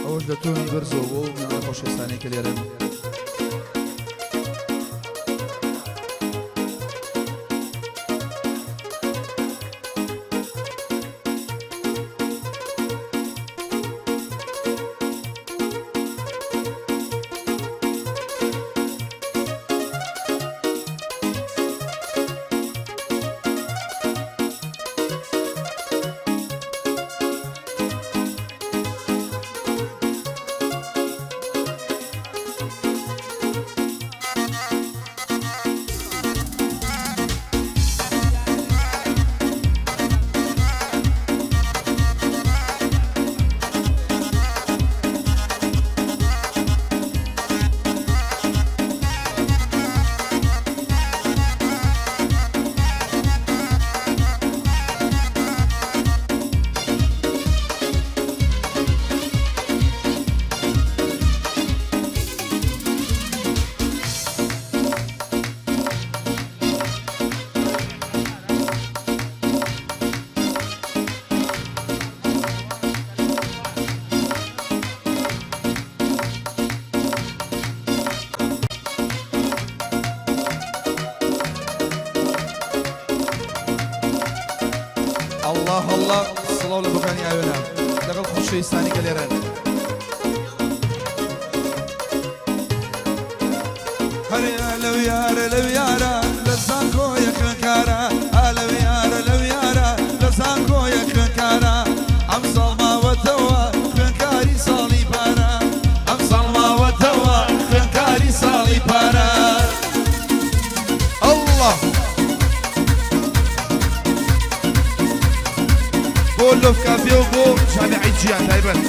ئەوش دەتون بەرزەوە و میوانە خۆشەویستانی کە لێرەن. الله الله صلوا على بغاني عيونا لقد خۆشەویستانی کە لێرەن. هەریا لەو یارە لەو یارە لە زانکۆیە خوێنکارە، لەو یارە لەو یارە لە زانکۆیە خوێنکارە، ئەم ساڵ ماوەتەوە خوێنکاری ساڵی پارە، ئەم ساڵ ماوەتەوە خوێنکاری ساڵی پارە. الله بۆ لۆف کافێ و بۆ جامێعەی جیان تایبەت.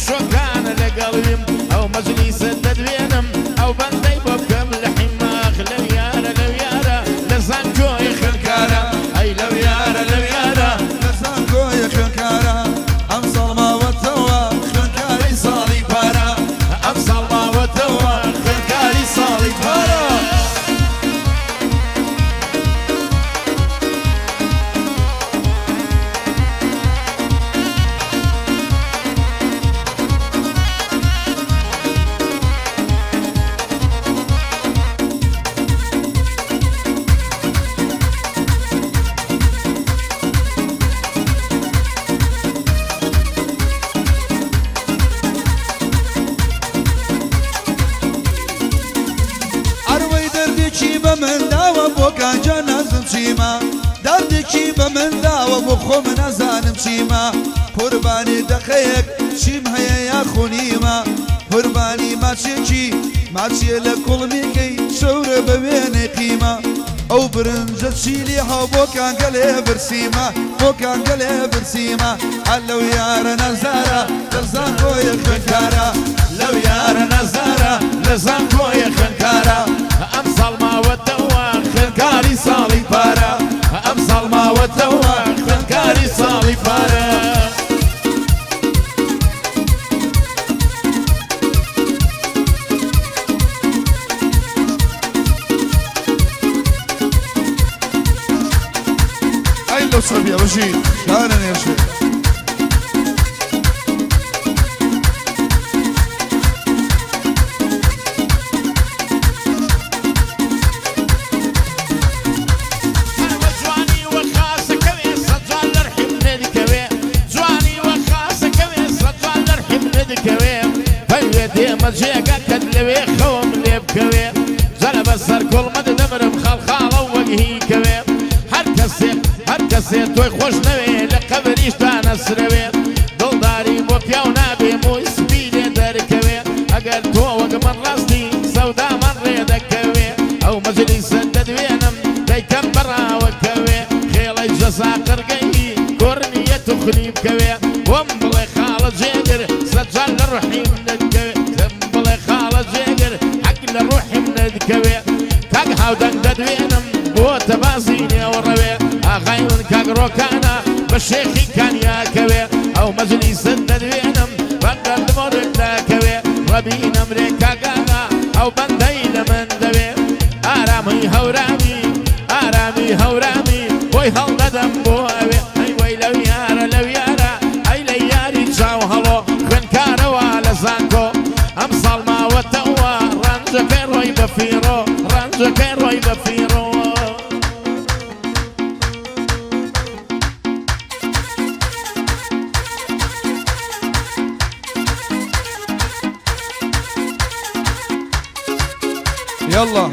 شو كان لقلبي او مجلس التدوينم او بندي بكم لحماخ لو يارا لو يارا لسانكو يخنكارا اي لو يارا لو يارا لسانكو يخنكارا امصل ما وتوا خنكاري صالي بارا امصل ما وتوا خنكاري صالي بارا. من داوە بۆ گانجا نازم چیمە، دەردێکی بە من داوە بۆ خۆم نەزانم چیمە، قوربانی دەقەیەک چیم هەیە یا خونیمە، قوربانی ماچێکی ماچیە لە کوڵمیکەی شەورە بە وێنێ قیمە، ئەو برنجە چیلی هەو بۆ کانگە لێ برسیمە، بۆ کانگە لێ برسیمە، لەو یارە نەزارە لە زانکۆیە خوێنکارە، لەو یارە نەزارە لە زانکۆیە خوێنکارە، ئەم ساڵ ماوەتەوە خوێنکاری ساڵی پارە، ئەم ساڵ ماوەتەوە خوێنکاری ساڵی پارە. ئەی لەو سەبیە بەژی دانە نێشێ مەجێگە کەت لەوێ خەوم لێ بکەوێ جەرە بەسەر کۆڵمەد دەمرم خەڵخاڵە وەگهی کەوێ هەر کەسێ تۆی خۆش نەوێ لە قەبریشدا نەسرەوێ دڵداری بۆ پیاو نابێ موی سپی لێ دەرکەوێ ئەگەر تۆ وەک من ڕاستی سەودامان ڕێ دەکەوێ ئەو مەجلیسە دەدوێنم دەیکەم بەڕاوەکەوێ خێڵەی جەزا قڕگەی کۆڕنیە توخنی بکەوێ وەم بڵێ خاڵە جێگر سەجار لە ڕحیم دەکەوێ كاغروكانا بشيخي كان يا كوي او مجلس الدوينم بقد مرق لا كوي ربين امريكا قانا او بندي لمن دوي ارامي هورامي ارامي هورامي وي هل ندم بوهوي اي وي لو يارا لو يارا اي لياري تشاو هلو خنكارا ولا زانكو امصال ما وتوا رانجا كيروي بفيرو رانجا كيروي بفيرو يلا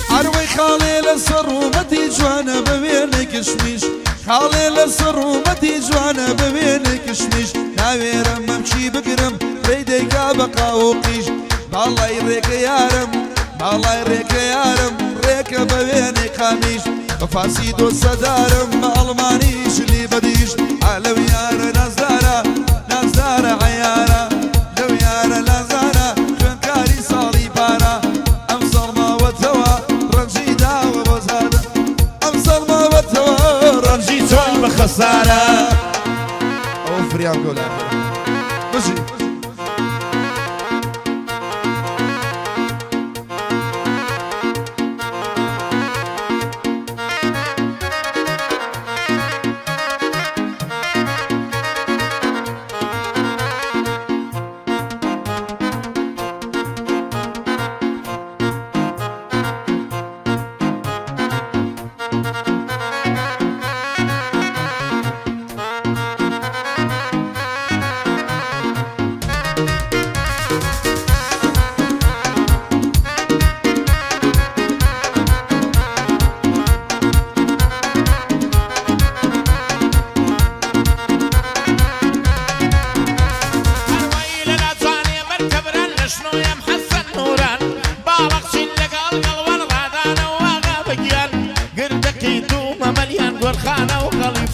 عروي خالي للسر ومتي جوانا ببينك شميش خالي للسر ومتي جوانا ببينك شميش ناويرم ممشي بقرم ريديك بقى وقيش بالله يريك يارم بالله يريك يارم ريك ببينك خميش بفاسيد والصدارم المانيش اللي بديش لو يارا نزارة نزارة عيارة لو يارا نزارة خنكاري صالي بارا امصر ما وتوا رنجي داوى بوزادة امصر ما وتوا رنجي توي بخسارة اوفر يا قول مشي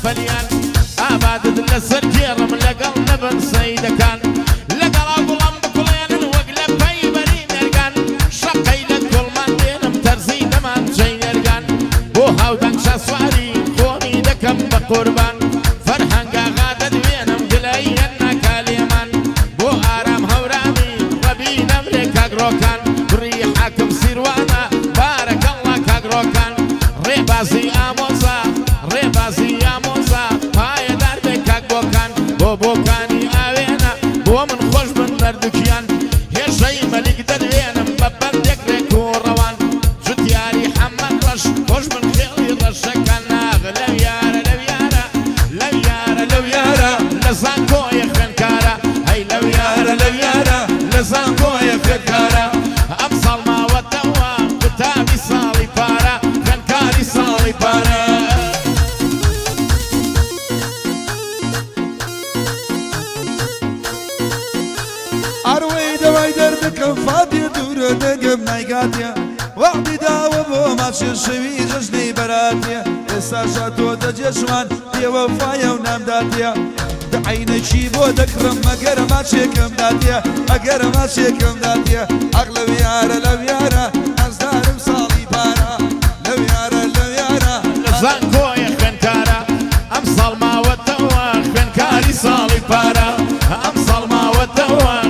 فليان أبادت للسرجير من لقل نبن سيدة كان لقل أقلم بكلين وقلب في بريد يرقان شقي لكل من دينم ترزي دمان شي يرقان وهاو دنشا سواري خوني دكم بقربان فرحان قاغادة دوينم قلينا كاليمان بو آرام هورامي ربين أمريكا قروكان ريحاكم سيروانا بارك الله كاقروكان ريبازي آموزا ريبازي بوكاني آوينا بو من خوش من نردكيان هي شي ملك دروينا مببن ديك روان جدياري حمد رش خوش من خيلي رشكان لو يارا لو يارا لو يارا لو يارا لزانكو يا خنكارا هاي لو يارا لو يارا لزانكو يا خنكارا أمصال ما وتوا كتابي صالي بارا خنكاري صالي بارا عروي دواي دردك فاضي دور دقم نايقاتيا وعدي داوى بو ما تشوي جشني براتيا الساشات ودجشوان يا وفايا ونام داتيا دعيني شي بو دكرم اقر ما تشيكم داتيا اقر ما تشيكم داتيا اغلب يارا لو يارا ازدار مصالي بارا لو يارا لو يارا لزانكو يا خنكارا امصال ما وتوا خنكاري صالي بارا امصال ما وتوا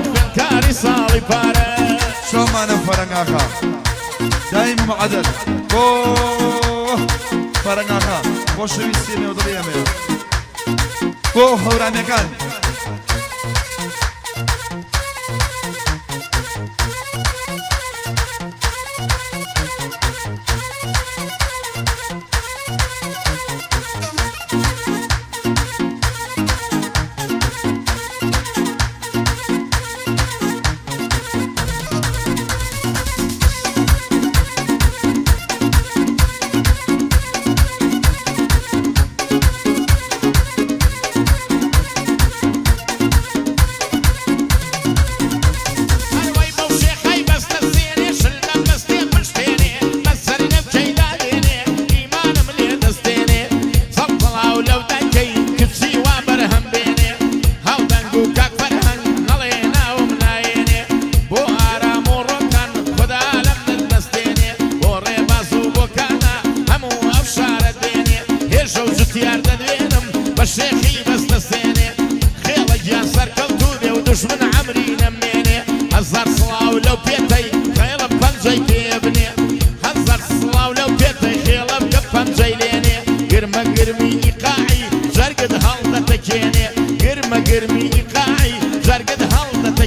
صالي بارا شو ما نفرناها دايما معدل اوه فرناها وش بيصير ودري يا اوه هورا مكان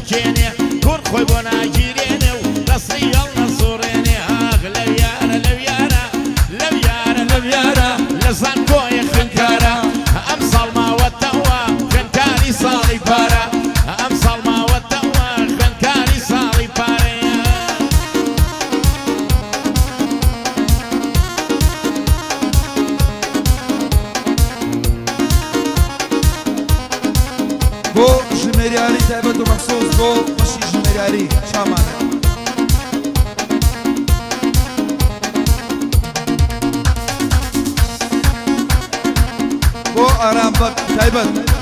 دەکێنێ کوڕ خۆی بۆ ناگیرێنێ و دەستی هەڵ نەسوڕێنێ ئاغ لەویارە لەویارە لەویارە لەویارە لە زانکۆی خوێندکارە ئەم ساڵ ماوەتەوە خوێندکاری ساڵی پارە ئەم ساڵ ماوەتەوە خوێندکاری ساڵی پارەیە بۆ ژمێریاری تایبەت و مەخسووس بۆ مەشی ژمێریاری چامانە بۆ ئارام بەک تایبەت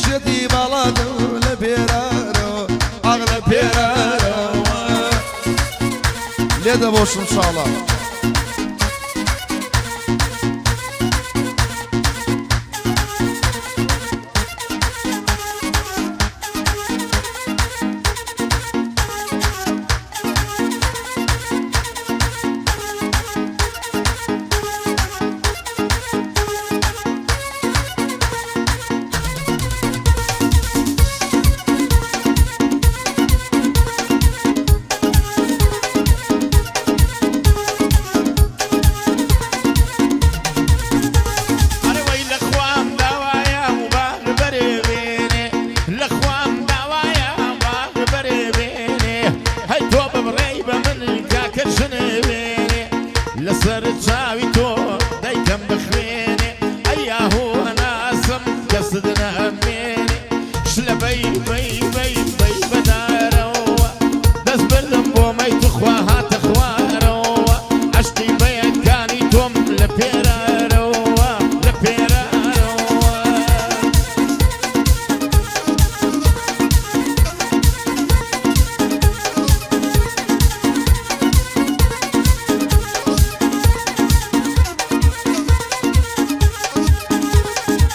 شێتی باڵات لە پێرارەوە ئاغ لە پێرارەوە لێ دەبۆشم شاڵە لەسەر چاوی تۆ دایکەم بخوێنێ ئەیاهۆ هەناسم کەست نەهەمێنێ شلە بەی بەدارەوە دەست بردم بۆ مەی توخوا هاتە خوارەوە عەشقی بەیەکانی تۆم لە پێرارەوە لە پێرارەوە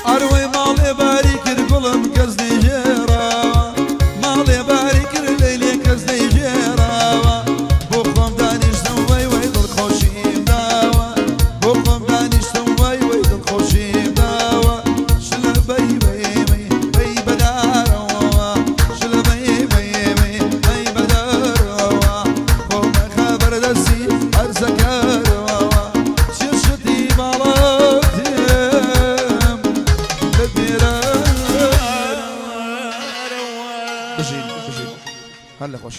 ئەروەی ماڵێ باری کرد گوڵم کەس نەیژێراوە ماڵێ باری کرد لەیلێ کەس نەیژێراوە بۆ خۆم دانیشتم وەی دڵخۆشیم داوە بۆ خۆم دانیشتم وەی دڵخۆشیم داوە شلە بەی بەدارەوە شلە بەی بەدارەوە خۆمە خەبەر دەستی هەرزەکارەوە چێشتی باڵەتی هلا خوش